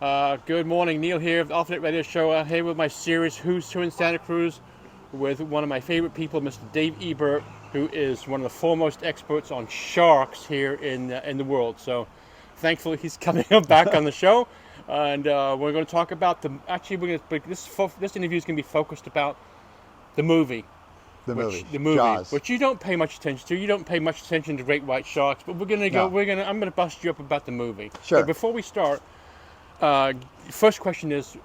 Good morning, Neil here of the Alternate Radio Show. Here with my series, Who's Who in Santa Cruz, with one of my favorite people, Mr. Dave Ebert, who is one of the foremost experts on sharks here in the world. So, thankfully, he's coming back on the show, and we're going to talk about the. Actually, this interview is going to be focused about the movie. The movie, Jaws. Which you don't pay much attention to. You don't pay much attention to great white sharks, but we're gonna go. No. I'm gonna bust you up about the movie. Sure. But before we start. First question is,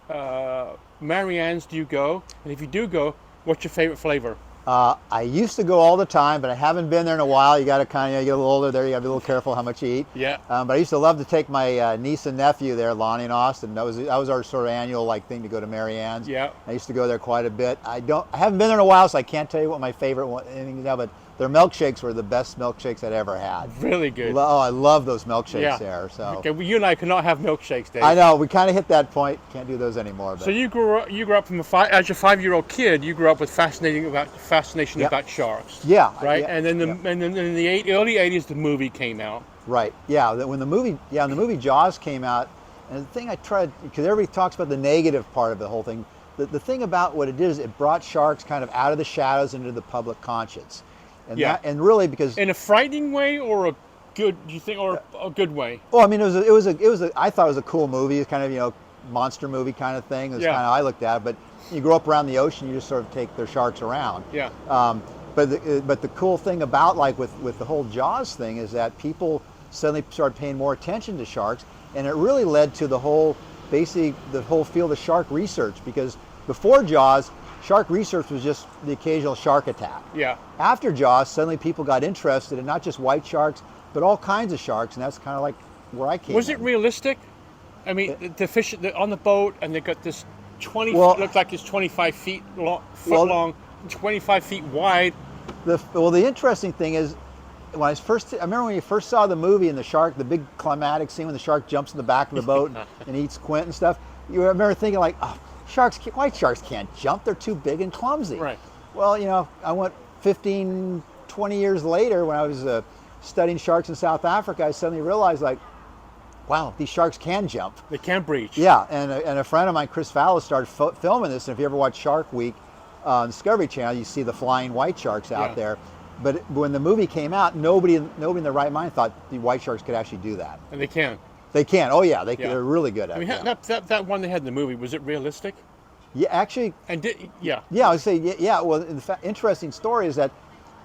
Marianne's, do you go? And if you do go, what's your favorite flavor? I used to go all the time, but I haven't been there in a while. You got to kind of get a little older there. You got to be a little careful how much you eat. Yeah. But I used to love to take my niece and nephew there, Lonnie and Austin. That was our sort of annual thing to go to Marianne's. Yeah. I used to go there quite a bit. I haven't been there in a while, so I can't tell you what my favorite anything is now. But their milkshakes were the best milkshakes I'd ever had. Really good. Oh, I love those milkshakes Yeah. there. So. Okay, well, you and I cannot have milkshakes, Dave. I know, we kind of hit that point. Can't do those anymore. But. So you grew up from as a 5-year-old kid. You grew up with fascination Yep. about sharks. Yeah. Right. Yeah, and then in the early '80s, the movie came out. Right. Yeah. When the movie Jaws came out, and the thing I tried, because everybody talks about the negative part of the whole thing. The thing about what it is, it brought sharks kind of out of the shadows into the public conscience. And Yeah. and really because In a frightening way, or a good? Do you think, or a good way? well, I mean, it was a I thought it was a cool movie. It's kind of monster movie kind of thing. That's Yeah. kind of how I looked at it. But you grow up around the ocean, you just sort of take their sharks around. Yeah. But the cool thing about with the whole Jaws thing is that people suddenly started paying more attention to sharks, and it really led to the whole field of shark research, because before Jaws, shark research was just the occasional shark attack. Yeah. After Jaws, suddenly people got interested in not just white sharks, but all kinds of sharks, and that's kind of like where I came. Was it realistic? I mean, the fish on the boat, and they got this 20. Well- looked like it's 25 feet long, 25 feet wide. The interesting thing is, I remember when you first saw the movie and the big climatic scene when the shark jumps in the back of the boat and eats Quint and stuff. You remember thinking like, oh, white sharks can't jump. They're too big and clumsy. Right. Well, I went 15, 20 years later when I was studying sharks in South Africa. I suddenly realized, like, wow, these sharks can jump. They can't breach. Yeah, and a friend of mine, Chris Fallis, started filming this. And if you ever watch Shark Week on Discovery Channel, you see the flying white sharks out Yeah. there. But when the movie came out, nobody in their right mind thought the white sharks could actually do that. And they can. They can. Oh yeah, Yeah. they're really good at I mean, it. Yeah. that one they had in the movie, was it realistic? Yeah, actually, And yeah, I would say yeah. Well, interesting story is that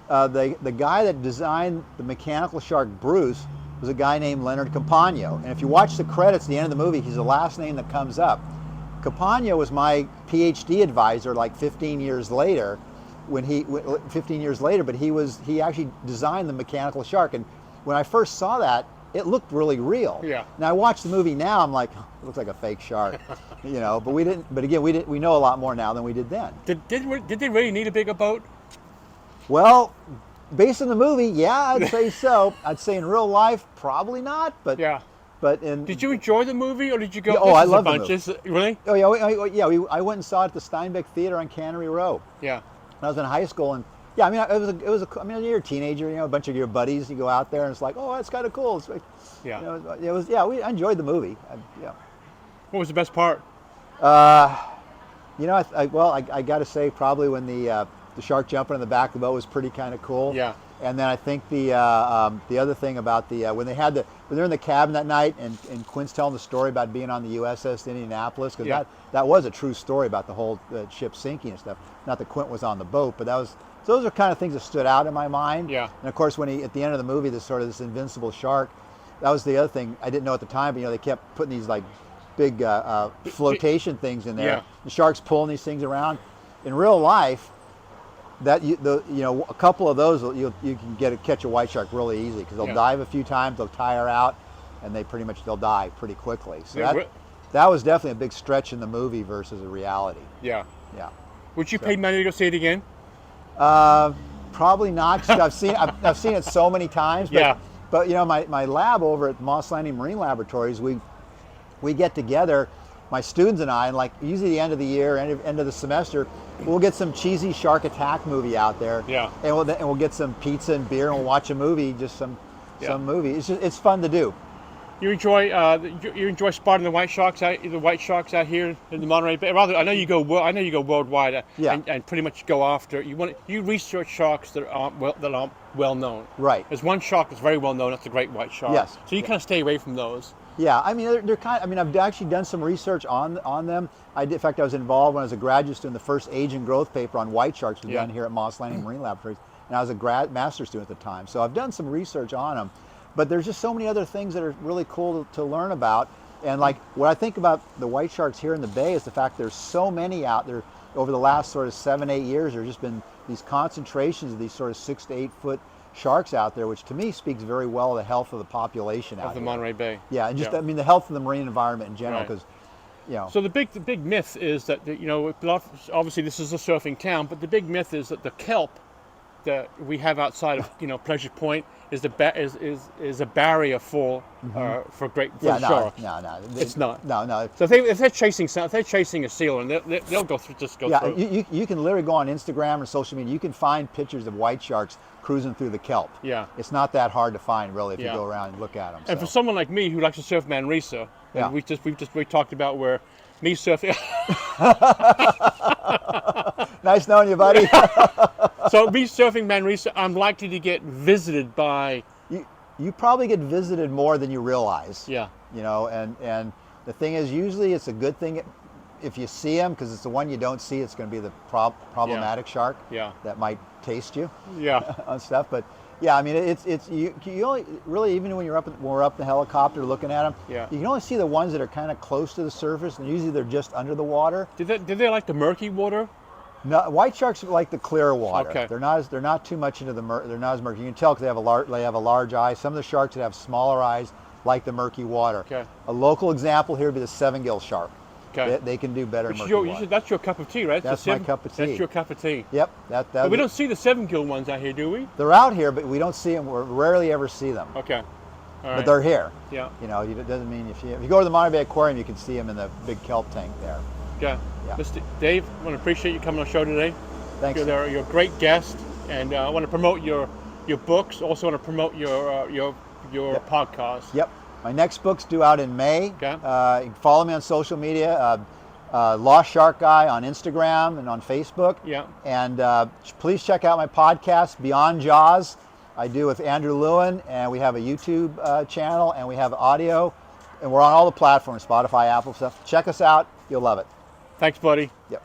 the guy that designed the mechanical shark Bruce was a guy named Leonard Campagno. And if you watch the credits at the end of the movie, he's the last name that comes up. Campagno was my PhD advisor like 15 years later, but he actually designed the mechanical shark. And when I first saw that, it looked really real. Yeah. Now I watch the movie now, I'm like, it looks like a fake shark, But we didn't. But again, we know a lot more now than we did then. Did they really need a bigger boat? Well, based on the movie, yeah, I'd say so. I'd say in real life, probably not. But Yeah. But in Did you enjoy the movie, or did you go? Yeah, this I is a love the bunch. movie. This is- really? Oh yeah, I went and saw it at the Steinbeck Theater on Cannery Row. Yeah. When I was in high school, and yeah, I mean, I mean, you're a teenager, a bunch of your buddies, you go out there, and it's like, oh, that's kind of cool. It's like, Yeah. I enjoyed the movie. Yeah. What was the best part? I got to say probably when the shark jumping in the back of the boat was pretty kind of cool. Yeah. And then I think the other thing about when they're in the cabin that night, and Quint's telling the story about being on the USS Indianapolis, because Yeah. that was a true story about the whole ship sinking and stuff. Not that Quint was on the boat, but those are kind of things that stood out in my mind. Yeah. And of course, when at the end of the movie, this invincible shark, that was the other thing I didn't know at the time. But they kept putting these like big flotation things in there. Yeah. The sharks pulling these things around. In real life, a couple of those you can catch a white shark really easy, because they'll Yeah. dive a few times, they'll tire out, and they'll die pretty quickly. So Yeah, that was definitely a big stretch in the movie versus a reality. Yeah. Yeah. Would you pay money to go see it again? Probably not, 'cause I've seen it so many times. But, Yeah. But my lab over at Moss Landing Marine Laboratories, we get together, my students and I, and like usually the end of the year, end of the semester, we'll get some cheesy shark attack movie out there. Yeah. And we'll get some pizza and beer, and we'll watch a movie, some movie. It's fun to do. You enjoy you enjoy spotting the white sharks out here in the Monterey Bay. Rather, I know you go worldwide Yeah. and pretty much go after you research sharks that aren't well known. Right. There's one shark that's very well known. That's the great white shark. Yes. So you kind of stay away from those. Yeah, I mean, they're kind of, I mean, I've actually done some research on them. In fact, I was involved when I was a graduate student. The first age and growth paper on white sharks was done here at Moss Landing Marine Laboratories, and I was a master's student at the time. So I've done some research on them, but there's just so many other things that are really cool to learn about. And like what I think about the white sharks here in the bay is the fact there's so many out there. Over the last sort of 7-8 years, there's just been these concentrations of these sort of 6 to 8 foot sharks out there, which to me speaks very well of the health of the population out Of the here. Monterey Bay. Yeah, and just I mean the health of the marine environment in general, Right. because you know. So the big myth is that obviously this is a surfing town, but the big myth is that the kelp that we have outside of Pleasure Point is a barrier for the sharks. No, It's not. No. So if they're chasing a seal, and they'll go through. Yeah, you can literally go on Instagram or social media. You can find pictures of white sharks cruising through the kelp. Yeah. It's not that hard to find, really, if you Yeah. go around and look at them. And for someone like me who likes to surf Manresa, Yeah. and we talked about where me surfing. Nice knowing you, buddy. So me surfing Manresa, I'm likely to get visited by. You probably get visited more than you realize. Yeah. You know, and the thing is, usually it's a good thing if you see them, because it's the one you don't see. It's going to be the problematic shark. Yeah. That might taste you. Yeah. On stuff, but yeah, I mean, it's you only really, even when we're up in the helicopter looking at them. Yeah. You can only see the ones that are kind of close to the surface, and usually they're just under the water. Did they like the murky water? No, white sharks like the clear water. Okay. They're not too much into they're not as murky. You can tell because they have a large eye. Some of the sharks that have smaller eyes like the murky water. Okay. A local example here would be the 7-gill shark. Okay. They can do better in murky You water. said that's your cup of tea, right? That's my cup of tea. That's your cup of tea. Yep. But we don't see the 7-gill ones out here, do we? They're out here, but we don't see them. We rarely ever see them. Okay. All right. But they're here. Yeah. You know, it doesn't mean if you go to the Monterey Bay Aquarium, you can see them in the big kelp tank there. Okay. Yeah. Mr. Dave, I want to appreciate you coming on the show today. Thanks. You're a great guest, and I want to promote your books. Also want to promote your Yep. podcast. Yep. My next book's due out in May. Okay. You can follow me on social media, Lost Shark Guy on Instagram and on Facebook. Yeah. And please check out my podcast, Beyond Jaws. I do with Andrew Lewin, and we have a YouTube channel, and we have audio, and we're on all the platforms, Spotify, Apple stuff. Check us out. You'll love it. Thanks, buddy. Yep.